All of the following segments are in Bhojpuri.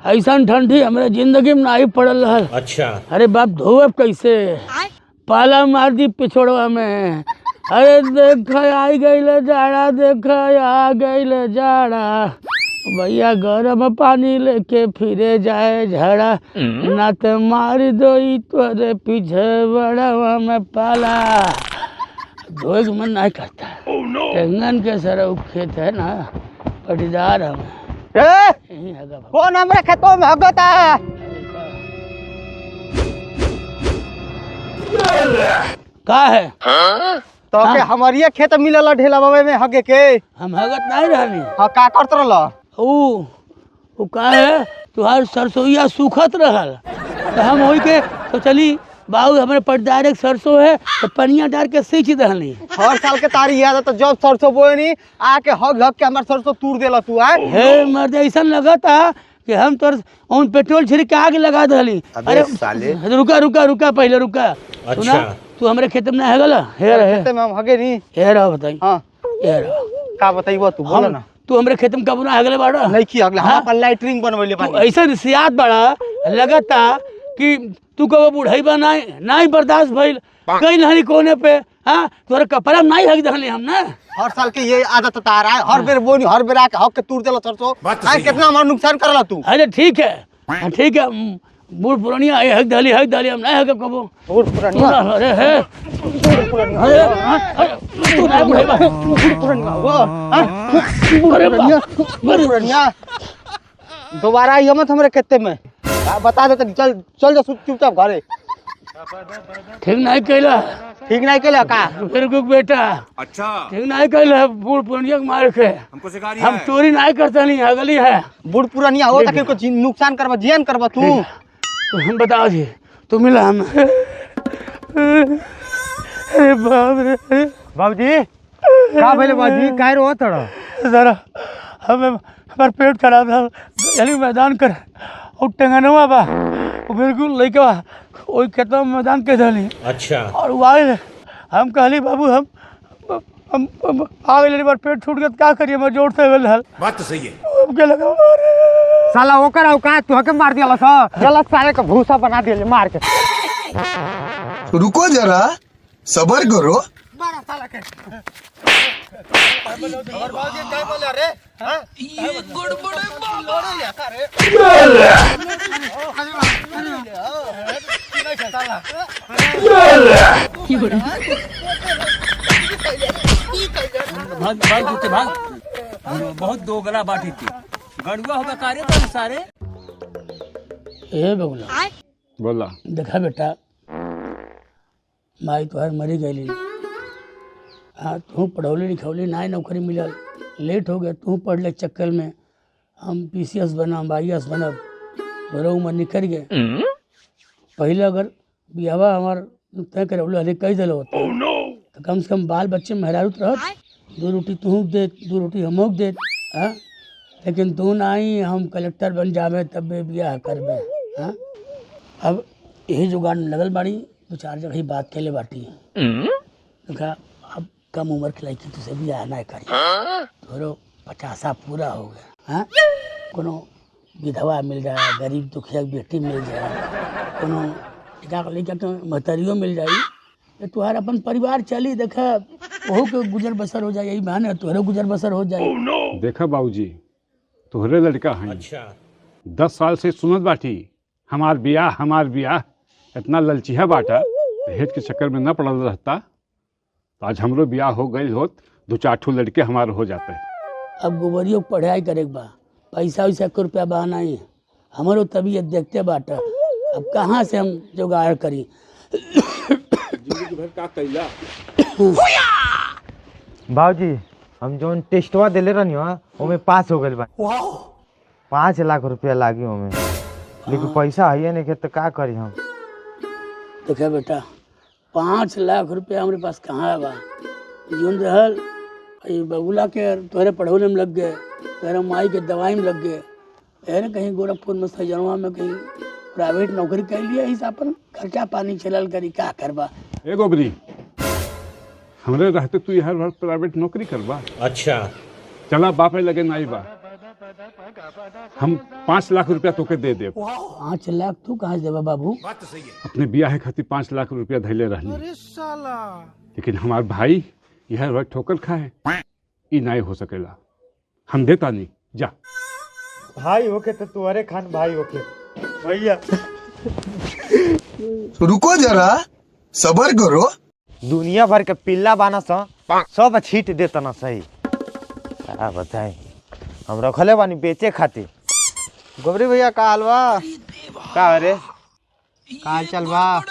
ऐसा ठंडी हमारे जिंदगी में नहीं पड़ल रहल। अच्छा। अरे बाप धोब कैसे पाला मार दी पिछोड़वा में। अरे देख आई गई जाड़ा, देख आ गई जाड़ा, भैया गरम पानी लेके फिरे जाए झड़ा, ना तो मार दो तोरे पीछे बड़वा में पाला। धोए मन नहीं करता। टेंगन के सर खेत है ना, पटीदार हम कौन हमरे खेतों में हगता है? का है तो के हमारी खेत मिलल ढेला बाबे में हगे के हम हगत नहीं रहनी। हाँ का करत रहल? ऊ का है तुहार सरसोईया सूखत रहल तो हम होई के तो चली बाबू हमारे पटदार एक सरसों है तो पनिया डाल के सींच दहनी। हर साल के तारी याद है तो जब सरसों बोए नी आके हग हग के हमार सरसों तूर देला तू है। हे मर्द ऐसा लगा था कि हम तो उन पेट्रोल छिड़क के आग लगा दहली। अरे साले रुका रुका रुका पहले रुका। अच्छा। सुना तू हमारे खेत में नहीं हगला खेते में हम हगे नी। हे रहा बताई। हाँ हे रहा का बताइबो तू बोला ना। तू हमरे खेत में कब ना हगले बाड़ा? नहीं की हगले हम अपन लाइटरिंग बनवले बानी। ऐसा सियात बड़ा लगता कि तू कब बुढ़ाई बा नहीं बर्दाश्त भइल कहीं नहीं कोने पे। हाँ तोरा कपड़ा नहीं हक दहली हम ना। हर साल के ये आदत तारा है, हर बेर बोनी हर बेर आके हक के तूर देला सरसों। कितना हमारा नुकसान करला तू। अरे ठीक है ठीक है बूढ़ पुरानिया हक दहली हम नहीं हक कबो। बूढ़ पुरानिया अरे है बूढ़ पुरानिया अरे तू ना बुढ़ाई बा बूढ़ पुरानिया वो अरे बूढ़ पुरानिया दोबारा आई मत हमरे खेते में। बता दे चल चल जा चुपचाप घरे। ठीक नहीं कैला ठीक नहीं केला का फिर गुक बेटा। अच्छा ठीक नहीं कैला बूढ़ पुरानिया के मार के हमको सिखा रही है। हम चोरी नहीं करता नहीं हगली है। बूढ़ पुरानिया हो तक को नुकसान करबा जियान करबा तू। हम बता जी तू मिला हम। अरे बाप रे बाबूजी का भइले बाबूजी काहे रो तड़ा? जरा हमार पेट खराब था चली मैदान कर और टेंगनवा बा बिल्कुल लइका ओई खेत में मैदान के धली। अच्छा। और वाइल हम कहली बाबू हम आ गए बार पेट छूट गया क्या करिए मैं जोर से हल। बात तो सही है। हमके लगा साला ओकर औकात तू हके मार दियाला सा गलत साले का भूसा बना दिले मार के। रुको जरा सबर करो। बड़ा साला के और बाबूजी काय बोले रे? हां ये गड़बड़े बाबा रे का रे भाग बहुत दोगला बाटी थी गड़ुआ होगा कार्य तो सारे। ए बगुला बोला देखा बेटा माई तुहार मरी गई। हाँ तू पढ़ौली लिखौली ना नौकरी मिलल लेट हो गया तू पढ़ ले चक्कर में हम PCS बनब IAS बनब तोरा उम्र निकल गए। पहले अगर बियावा हमार तय करे अरे कह दिल होता तो कम से कम बाल बच्चे मेहरारूत रहत 2 रोटी तू दे 2 रोटी हमको दे। हाँ लेकिन तू नहीं हम कलेक्टर बन जावे तब बियाह करबे। हाँ अब यही जुगाड़ लगल बाड़ी 2-4 जगह ही बात कैले बाटी देखा अब कम उम्र के लड़की तुझसे बियाह नहीं करी तोरो 50 पूरा हो गया। हाँ कोनो विधवा मिल जाए गरीब दुखिया बेटी मिल जाए कोनो लड़का के महतरियो मिल जाई तो तुहार अपन परिवार चली देखा वहू के गुजर बसर हो जाए यही बहाने तोहरो गुजर बसर हो जाए। देखा बाबूजी तोहरे लड़का है। अच्छा। 10 साल से सुनत बाटी हमार बियाह इतना ललचिया बाटा दहेज के चक्कर में न पड़ल रहता तो आज हमरो बियाह हो गई होत 2-4 ठो लड़के हमारे हो जाते। अब गोबरियों पढ़ाई करे बा पैसा वैसा को रुपया बहाना ही हमारो तबीयत देखते बाटा अब कहाँ से हम जुगाड़ करी। बाबूजी हम जोन टेस्टवा देले रहनी ओमे पास हो गइल बा। 5 लाख रुपया लागी ओमे लेकिन पैसा है नहीं के तो का करी हम। देखा बेटा 5 लाख रुपया हमारे पास कहाँ बा जोन रहल बबुला के तोहरे पढ़ौले में लग गए तोहरे माई के दवाई में लग गए है कहीं गोरखपुर में सजनवा में कहीं प्राइवेट नौकरी कर लिया हिसाब पर खर्चा पानी चलल करी का करबा। ए गोबरी हमरे रहते तू हर वक्त प्राइवेट नौकरी करबा। अच्छा। चला बाप लगे नहीं बा हम 5 लाख रुपया तोके दे दे। 5 लाख तू कहाँ से देबा बाबू? अपने बियाह खातिर 5 लाख रुपया धैले रहनी, लेकिन हमार भाई यह रोज ठोकर खाए, ई नहीं हो सकेला, हम देता नहीं। जा भाई होके तो तुम्हारे खान भाई होके भैया। रुको जरा, सबर करो। दुनिया भर के पिल्ला बाना सा सब छीट देता ना सही। क्या बताए, हम रखले बानी बेचे खातिर। गोबरी भैया का हलवा का रे, का चल बा?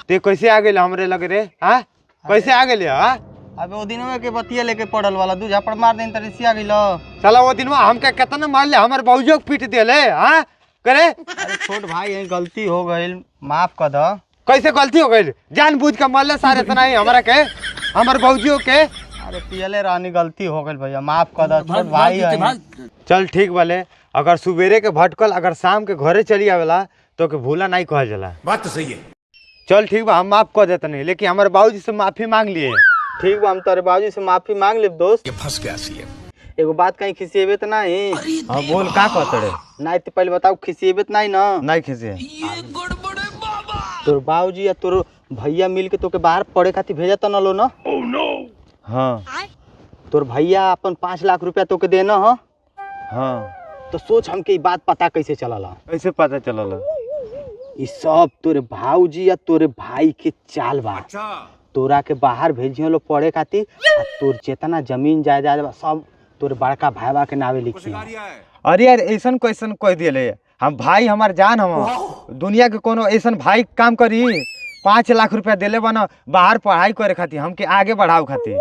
ते कैसे आ गेल हमरे लगे रे? हाँ कैसे आ गेल? हाँ अबे वो दिनवा के बतिया लेके पड़ल वाला दू झापड़ मार देन तरिसी आ गइलो। चला वो दिन हमके कितना मार ले, हमर बौजो के पीट देले। हाँ करे अरे छोट भाई है, गलती हो गइल, माफ कर द। कैसे गलती हो गई? जानबूझ के मारले सारे तना ही हमरा के, हमर बौजियो के। अरे पियले रानी, गलती हो गइल भैया, माफ कर द। छोट भाई है। चल ठीक वाले, अगर सुबेरे के भटकल अगर शाम के घरे चली आवेला तो के भूला नहीं कहल जाला। बात तो सही है। चल ठीक बा, हम माफ कर देते नहीं, लेकिन हमारे बाबूजी से माफी मांग लिए। ठीक बा, हम तारे बाबूजी से माफी मांग लेब दोस्त। ये फंस गया सीएम। एगो बात कहीं खिसिएबे त नहीं? हाँ बोल, का कहते रे? नहीं तो पहले बताओ, खिसिएबे त नहीं ना? नहीं खींचे। तोर बाबूजी या तोर भैया मिल के तोके बाहर पढ़े खातिर भेजा त न लो ना? हाँ तोर भैया अपन 5 लाख रुपया तोके देना ह। हाँ तो सोच हमके ई बात पता कैसे चलला? कैसे पता चलल? ई सब तोरे भाऊजी या तोरे भाई के चाल बा। तोरा के बाहर भेजियो लो पढ़े खातिर, आ तोर जितना जमीन जायदाद बा सब तोरे बड़का भाईबा के नावे लिखी। अरे यार ऐसन कैसन कह दिले, हम भाई हमार जान हम दुनिया के कोनो ऐसन भाई काम करी 5 लाख रुपया देले बना बाहर पढ़ाई करे खातिर, हमके आगे बढ़ाओ खातिर।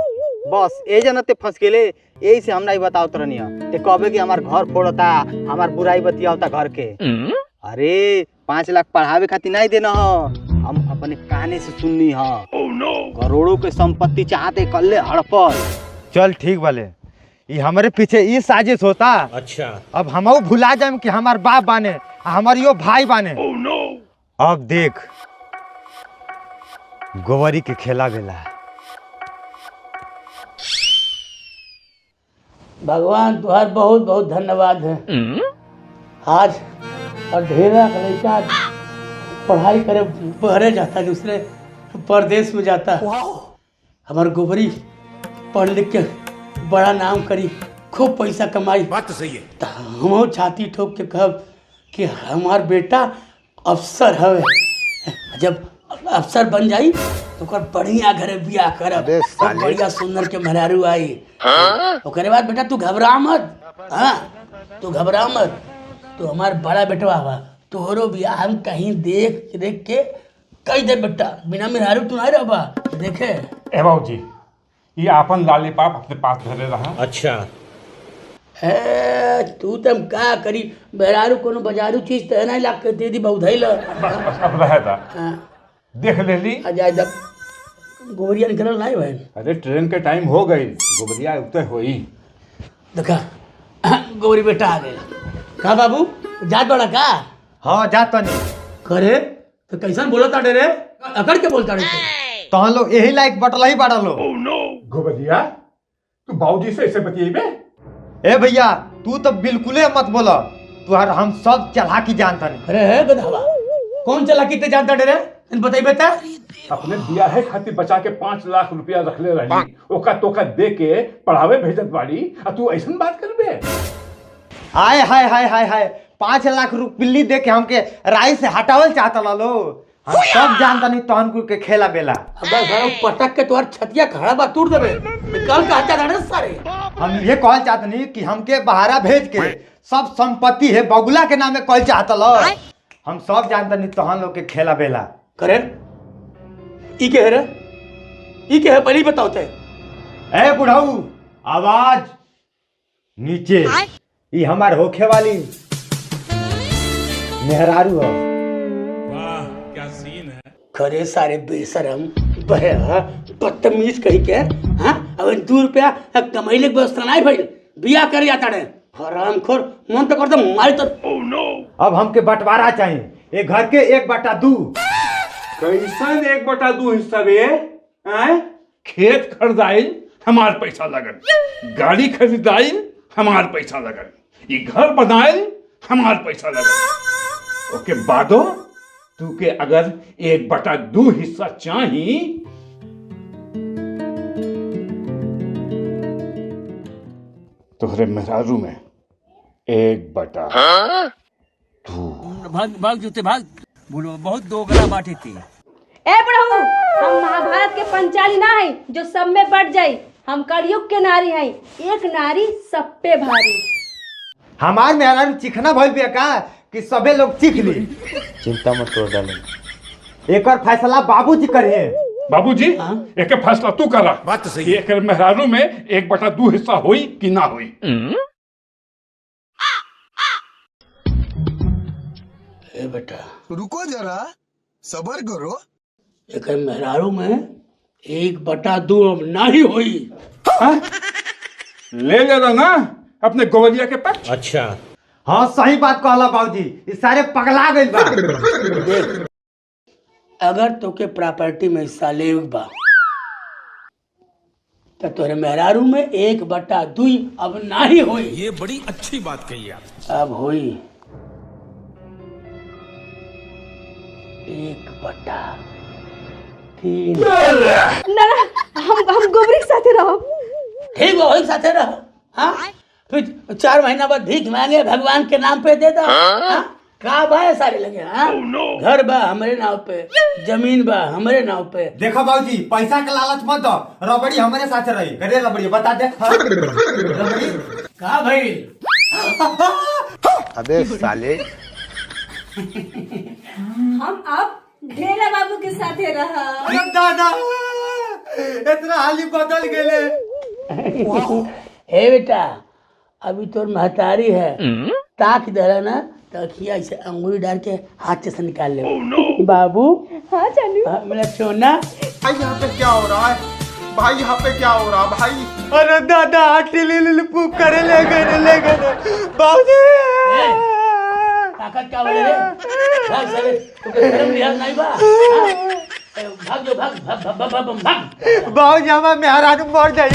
बस ए जनते फंस गेले, यही से हम नहीं बताओ तरनिया। ते कहबे कि हमार घर फोड़ता, हमार बुराई बतियावता घर के। अरे 5 लाख पढ़ावे खातिर नहीं देना ह, हम अपने काने से सुननी ह। करोड़ों के संपत्ति चाहते कल्ले हड़पल। चल ठीक वाले, ये हमारे पीछे ये साजिश होता। अच्छा अब हम भुला जाए कि हमार बाप बाने, हमार यो भाई बाने। अब देख गोवरी के खेला बेला। भगवान तुहार बहुत बहुत धन्यवाद है। आज और ढेरा लड़का पढ़ाई करे बहरे जाता, दूसरे परदेश में जाता। हमार गोबरी पढ़ लिख के बड़ा नाम करी, खूब पैसा कमाई। बात तो सही है। तो हम छाती ठोक के कहब कि हमार बेटा अफसर हवे। जब अफसर बन जाई तो ओकर बढ़िया घरे बियाह करब, खूब बढ़िया सुंदर के मेहरारू आई। ओकरे बाद बेटा तू घबरा मत। हाँ तू घबरा मत, तू हमार बड़ा बेटवा हवा, तोहरो बियाह हम कहीं देख देख के कही दे बेटा। बिना मेहरारू तू नहीं रहबा देखे। ए बाबूजी, ये आपन लाली पाप अपने पास धरे रहा। अच्छा है तू तम का करी, मेहरारू कोनो बाजारू चीज तो नहीं लाग के दे दी बहुधैल। बस अब रहेगा, देख ले ली। अजय जब गोबरिया निकल नहीं भाई। अरे ट्रेन के टाइम हो गई, गोबरिया उतर होई। देखा गोबरी बेटा आ गया। का बाबू जात बड़ा का? हाँ जाता नहीं। करे तो कैसन बोलता रे? अकड़ के बोलता रे? तो लोग यही लायक बटला ही बाड़ा लो। गोबरिया तू बाबूजी से ऐसे बतिएबे? ए भैया तू तो बिल्कुले मत बोला, तुहार हम सब चालाकी जानता नहीं। अरे है गधावा, कौन चालाकी ते जानता रे? इन बताइबे ता। अपने बियाह खातिर बचा के 5 लाख रुपया रखले रही, ओका तोका दे के पढ़ावे भेजत बाड़ी, आ तू ऐसन बात करबे? आय हाय हाय हाय हाय, 5 लाख रुपया दे के हमके राय से हटावल चाहता लो। हम सब जानता नहीं तहन कुल के खेला बेला। अब घर पटक के तोहर छतिया खड़ा बा तोड़ देबे। निकाल के हटा रे सारे। हम ये कहल चाहते नहीं कि हमके बहारा भेज के सब संपत्ति है बगुला के नामे कहल चाहता लो। हम सब जानता नहीं तहन लोग के खेला बेला। करे ई के है रे? ई के है पहले बताओ ते। ए बुढ़ाऊ आवाज नीचे। ये हमार होखे वाली मेहरारू हो। खरे सारे बेशरम बहरा बदतमीज कही के। हाँ अब 2 रुपया कमैले के व्यवस्था नहीं भइल, बियाह कर जाता रे हरामखोर। मन तो करता मारी तो। अब हमके बंटवारा चाहिए, एक घर के 1/2। कैसन 1/2 हिस्सा बे? खेत खरीदाइल हमार पैसा लगन, गाड़ी खरीदाइल हमार पैसा लगन, ये घर बनाए हमार पैसा लगा। ओके बादो तू के अगर 1/2 हिस्सा चाही तोहरे मेहरारू में 1/2। भाग भाग जूते भाग, बोलो बहुत दोगला बाटे थी। ए प्रभु, हम महाभारत के पंचाली ना है जो सब में बढ़ जाई। हम कलयुग के नारी हैं, एक नारी सब पे भारी। हमार मेहरारू चिखना भइल बिया का कि सबे लोग चिख ली। चिंता मत करो डार्लिंग, एकर फैसला बाबूजी करे। बाबूजी एक फैसला तू करा। बात तो सही है। एक मेहरारू में 1/2 हिस्सा होई कि ना होई। ए बेटा रुको जरा, सबर करो। एक मेहरारू में 1/2 अब ना ही होई। ले लेना ना अपने गोवरिया के पक्ष। अच्छा हाँ सही बात कहला बाबूजी, ये सारे पगला गइल बा। देख, अगर तोके प्रॉपर्टी में हिस्सा ले बा तो तोरे मेहरारू में 1/2 अब ना ही होई। ये बड़ी अच्छी बात कही आप। अब होई 1/3। ना ना, हम गोबरी के साथे रहो। ठीक है, वही साथे रहो। हाँ फिर 4 महीना बाद भीख मांगे भगवान के नाम पे दे दो। हाँ? का बा सारे लगे। हाँ घर बा हमरे नाव पे, जमीन बा हमरे नाव पे। देखो बाबूजी, पैसा के लालच मत दो, रबड़ी हमारे साथ रही। करे रबड़ी बता दे। रबड़ी का भाई? अबे साले, हम अब ढेला बाबू के साथे रहा। अरे दादा इतना हाली बदल गेले। हे बेटा, अभी तोर महतारी है, ताक दे ना तकिया ऐसे अंगूरी डाल के हाथ से निकाल ले। बाबू हाँ चालू। मेरा सोना। भाई यहाँ पे क्या हो रहा है? भाई यहाँ पे क्या हो रहा भाई? अरे दादा आटी लिल पुक करे ले गए बाबूजी। ताकत क्या बोले रे? भाग साले, तुके शर्म लिहाज नहीं बा। हाँ? भाग जो भाग भाग भाग भाग भाग भाग। बाबूजी हमारे मेहरारू मर जाई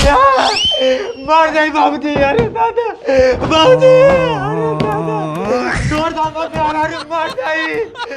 बाबूजी। अरे दादा बाबूजी, अरे दादा तोर दादा मेहरारू मर जाई।